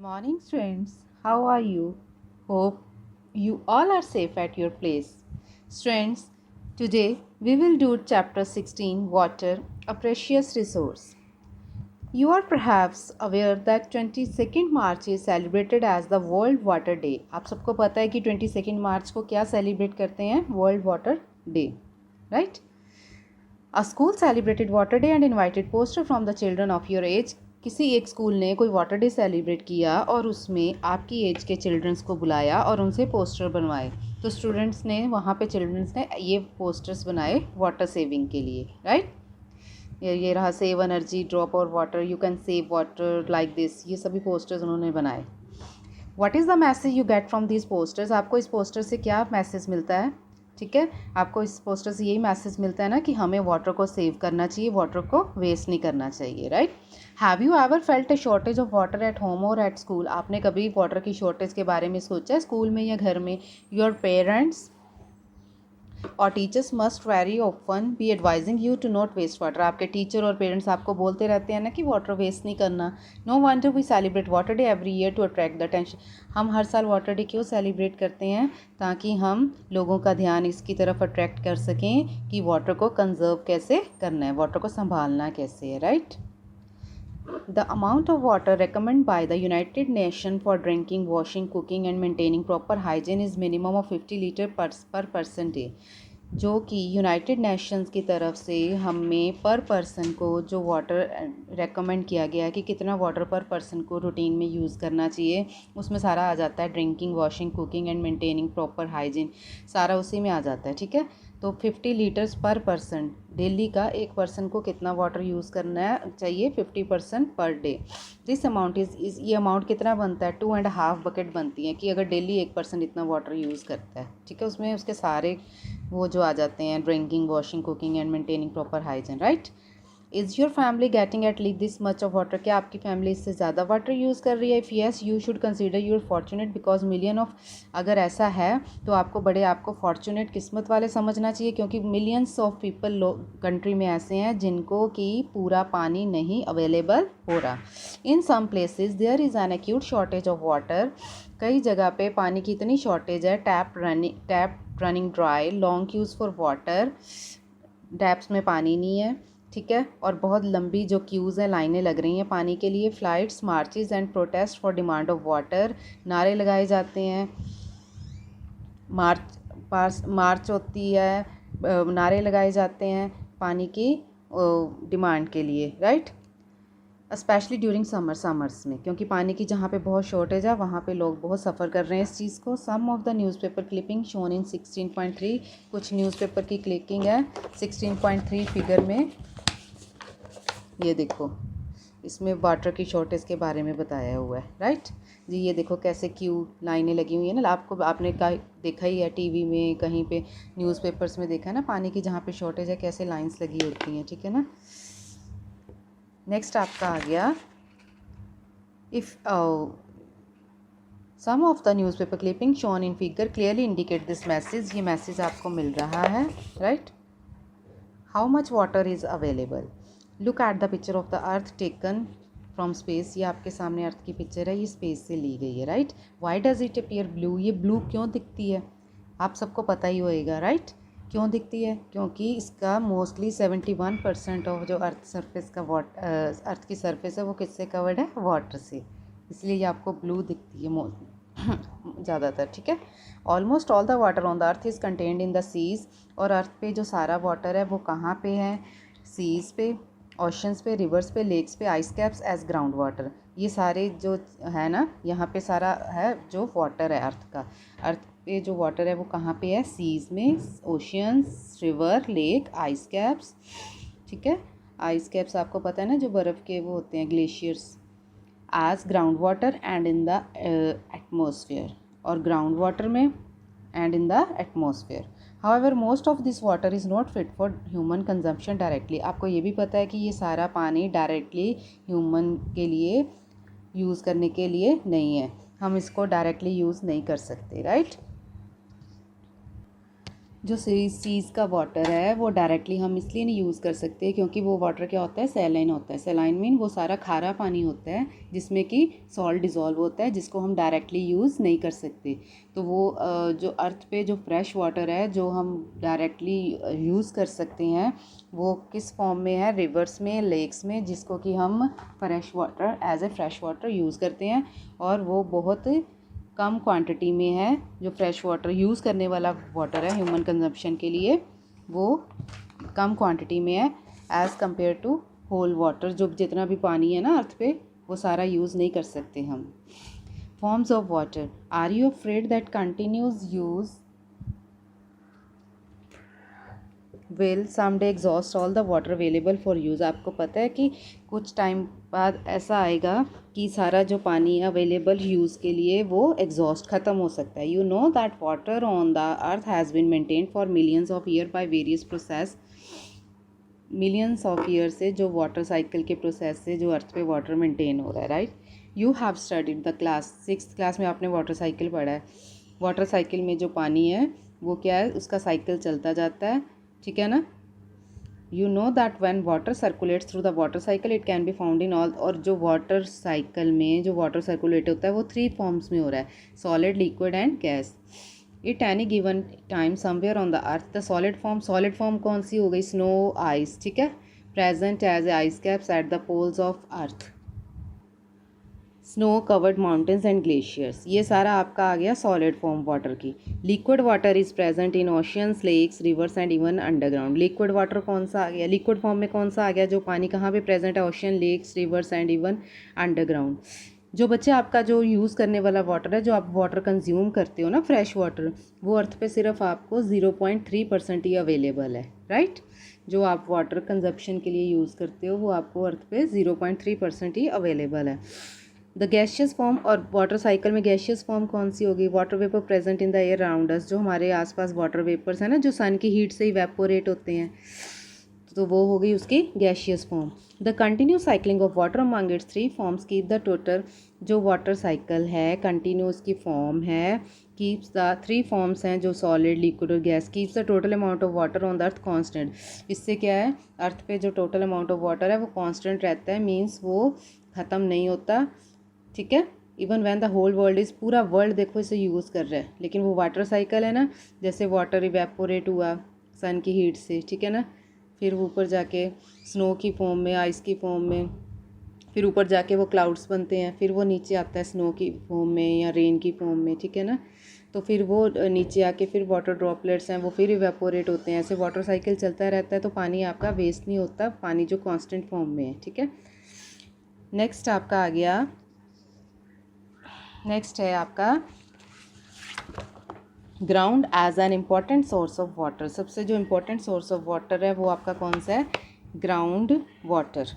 Morning, students. How are you? Hope you all are safe at your place. Students, today we will do chapter 16 Water, a precious resource. You are perhaps aware that 22nd March is celebrated as the World Water Day. आप सबको पता है कि 22nd मार्च को क्या celebrate करते हैं? World Water Day, right? A school celebrated Water Day and invited posters from the children of your age. किसी एक स्कूल ने कोई वाटर डे सेलिब्रेट किया और उसमें आपकी एज के चिल्ड्रंस को बुलाया और उनसे पोस्टर बनवाए। तो स्टूडेंट्स ने वहाँ पे चिल्ड्रंस ने ये पोस्टर्स बनाए वाटर सेविंग के लिए, राइट। ये रहा सेव एनर्जी, ड्रॉप और water, you can save water like this, ये सभी पोस्टर्स उन्होंने बनाए। What is the message you get from this posters? आपको इस पोस्टर से क्या मैसेज मिलता है? ठीक है, आपको इस पोस्टर से यही मैसेज मिलता है ना कि हमें वाटर को सेव करना चाहिए, वाटर को वेस्ट नहीं करना चाहिए, right. Have you ever felt A shortage of water at home और एट स्कूल? आपने कभी वाटर की शॉर्टेज के बारे में सोचा है स्कूल में या घर में? योर पेरेंट्स और teachers must very often be advising you to not waste water. आपके टीचर और पेरेंट्स आपको बोलते रहते हैं ना कि वाटर वेस्ट नहीं करना। No wonder we celebrate water day every year to attract the attention. हम हर साल वाटर डे क्यों सेलिब्रेट करते हैं? ताकि हम लोगों का ध्यान इसकी तरफ अट्रैक्ट कर सकें कि वाटर को कंजर्व कैसे करना है, वाटर को संभालना कैसे है, right. The amount of water recommended by the United Nations for drinking, washing, cooking and maintaining proper hygiene is minimum of 50 litre per person day। जो कि यूनाइटेड नेशंस की तरफ से हमें पर पर्सन को जो वाटर रेकमेंड किया गया है कि कितना वाटर पर पर्सन को रूटीन में यूज़ करना चाहिए, उसमें सारा आ जाता है drinking, washing, cooking and maintaining proper hygiene, सारा उसी में आ जाता है, ठीक है। तो 50 लीटर्स पर पर्सन, डेली का एक पर्सन को कितना वाटर यूज़ करना चाहिए? 50% per day. This amount is ये अमाउंट कितना बनता है? 2.5 बकेट बनती है कि अगर डेली एक पर्सन इतना वाटर यूज़ करता है, ठीक है। उसमें उसके सारे वो जो आ जाते हैं drinking, washing, cooking and maintaining proper hygiene, right. Is your family getting at least this much of water? क्या आपकी फैमिली इससे ज़्यादा वाटर यूज़ कर रही है? If yes you should consider your fortunate because million of, अगर ऐसा है तो आपको फॉर्चुनेट, किस्मत वाले समझना चाहिए, क्योंकि मिलियंस ऑफ पीपल कंट्री में ऐसे हैं जिनको कि पूरा पानी नहीं अवेलेबल हो रहा। In some places there is an acute shortage of water. कई जगह पे पानी की इतनी शॉर्टेज है, tap running dry, long queues for water, taps में पानी नहीं है, ठीक है। और बहुत लंबी जो क्यूज़ हैं, लाइनें लग रही हैं पानी के लिए। Flights, marches and protest for demand of water, नारे लगाए जाते हैं, मार्च होती है, नारे लगाए जाते हैं पानी की डिमांड के लिए, राइट। स्पेशली ड्यूरिंग समर्स में, क्योंकि पानी की जहाँ पे बहुत शॉर्टेज है वहाँ पे लोग बहुत सफ़र कर रहे हैं इस चीज़ को। Some of the newspaper clipping shown in 16.3, कुछ न्यूज़पेपर की क्लिपिंग है 16.3 फिगर में, ये देखो, इसमें वाटर की शॉर्टेज के बारे में बताया हुआ है, राइट जी। ये देखो कैसे क्यू लाइनें लगी हुई है ना, आपने देखा ही है टीवी में, कहीं पे न्यूज़पेपर्स में देखा है ना, पानी की जहाँ पे शॉर्टेज है कैसे लाइंस लगी होती हैं, ठीक है ना। नेक्स्ट आपका आ गया, if some of the newspaper clipping shown in figure clearly indicate this message, ये मैसेज आपको मिल रहा है, right. How much water is available? Look at the picture of the earth taken from space. ये आपके सामने अर्थ की पिक्चर है, ये स्पेस से ली गई है, right. Why does it appear blue? ये ब्लू क्यों दिखती है? आप सबको पता ही होएगा, राइट। क्यों दिखती है? क्योंकि इसका मोस्टली 71% ऑफ जो अर्थ सरफेस का अर्थ की सरफेस है वो किससे कवर्ड है? वाटर से, इसलिए ये आपको ब्लू दिखती है ज़्यादातर, ठीक है। Almost all the water on the earth is contained in the seas. और अर्थ पे जो सारा वाटर है वो कहाँ पे है? सीज़ पे, ओशंस पे, रिवर्स पे, लेक्स पे, ice caps as ground water. ये सारे जो है ना, यहाँ पे सारा है जो वाटर है अर्थ का। अर्थ पे जो वाटर है वो कहाँ पे है? सीज़ में, oceans, river, lake, ice caps, ठीक है। आइस कैप्स आपको पता है ना, जो बर्फ़ के वो होते हैं, glaciers, as ground water and in the atmosphere, और ग्राउंड वाटर में and in the atmosphere. However most of this water is not fit for human consumption directly. आपको ये भी पता है कि ये सारा पानी डायरेक्टली ह्यूमन के लिए यूज़ करने के लिए नहीं है, हम इसको डायरेक्टली यूज़ नहीं कर सकते, राइट। जो सीज़ का वाटर है वो डायरेक्टली हम इसलिए नहीं यूज़ कर सकते क्योंकि वो वाटर क्या होता है, सैलाइन होता है। सैलाइन मीन वो सारा खारा पानी होता है जिसमें कि सॉल्ट डिज़ोल्व होता है, जिसको हम डायरेक्टली यूज़ नहीं कर सकते। तो वो जो अर्थ पे जो फ्रेश वाटर है जो हम डायरेक्टली यूज़ कर सकते हैं वो किस फॉर्म में है, रिवर्स में, लेक्स में, जिसको कि हम fresh water as a fresh water use करते हैं। और वो बहुत कम क्वांटिटी में है। जो फ्रेश वाटर यूज़ करने वाला वाटर है ह्यूमन कंजप्शन के लिए वो कम क्वांटिटी में है as compare to whole water. जो जितना भी पानी है ना अर्थ पे वो सारा यूज़ नहीं कर सकते हम। Forms of water, are you afraid that continuous use will someday exhaust all the water available for use. आपको पता है कि कुछ टाइम बाद ऐसा आएगा कि सारा जो पानी है अवेलेबल यूज़ के लिए वो एग्जॉस्ट ख़त्म हो सकता है। You know that water on the earth has been maintain for millions of year by various process. Millions of year से जो वाटर साइकिल के प्रोसेस से जो अर्थ पे वाटर मेंटेन हो रहा है, right. You have studied the class, 6th class में आपने वाटर साइकिल पढ़ा है। वाटर साइकिल में जो पानी है वो क्या है, उसका साइकिल चलता जाता है, ठीक है ना। You know that when water circulates through the water cycle it can be found in all. और जो वाटर साइकिल में जो वाटर सर्कुलेट होता है वो 3 फॉर्म्स में हो रहा है, solid, liquid and gas. It any given time somewhere on the earth. The solid form कौन सी हो गई, स्नो, आइस, ठीक है, present as ice caps at the poles of earth. Snow covered mountains and glaciers, ये सारा आपका आ गया सॉलिड फॉर्म वाटर की। Liquid water is present in oceans, lakes, rivers and even underground. Liquid water कौन सा आ गया, लिक्विड फॉर्म में कौन सा आ गया, जो पानी कहाँ पे प्रेजेंट है, ocean, lakes, rivers and even underground. जो बच्चे आपका जो यूज़ करने वाला वाटर है, जो आप वाटर कंज्यूम करते हो ना, फ्रेश वाटर, वो अर्थ पे सिर्फ आपको 0.3% ही अवेलेबल है, राइट। जो आप वाटर कंजप्शन के लिए यूज़ करते हो वो आपको अर्थ पे 0.3% ही अवेलेबल है। द गैशियस फॉर्म, और वाटर साइकिल में गैशियस फॉर्म कौन सी होगी, water vapour present in the air around us. जो हमारे आसपास वाटर वेपर्स हैं ना, जो सन की हीट से इवेपोरेट होते हैं, तो वो हो गई उसकी gaseous form. The continue cycling of water among it's 3 forms keep the total, जो वाटर साइकिल है कंटिन्यूस की फॉर्म है, कीप्स द 3 फॉर्म्स हैं जो सॉलिड, लिक्विड और gas, keeps the total amount of water on the earth constant. इससे क्या है, अर्थ पे जो टोटल अमाउंट ऑफ वाटर है वो कांस्टेंट रहता है, मीन्स वो ख़त्म नहीं होता, ठीक है। Even when the whole world is, पूरा वर्ल्ड देखो इसे यूज़ कर रहा है, लेकिन वो वाटर साइकिल है ना, जैसे वाटर इवेपोरेट हुआ सन की हीट से, ठीक है ना, फिर ऊपर जाके स्नो की फॉर्म में, आइस की फॉर्म में, फिर ऊपर जाके वो क्लाउड्स बनते हैं, फिर वो नीचे आता है स्नो की फॉर्म में या रेन की फॉर्म में, ठीक है ना। तो फिर वो नीचे आके फिर वाटर ड्रॉपलेट्स हैं वो फिर इवेपोरेट होते हैं, ऐसे वाटर साइकिल चलता रहता है। तो पानी आपका वेस्ट नहीं होता, पानी जो कांस्टेंट फॉर्म में है, ठीक है। नेक्स्ट आपका आ गया, नेक्स्ट है आपका ground as an important source of water. सबसे जो इम्पोर्टेंट सोर्स ऑफ वाटर है वो आपका कौन सा है, ग्राउंड वाटर।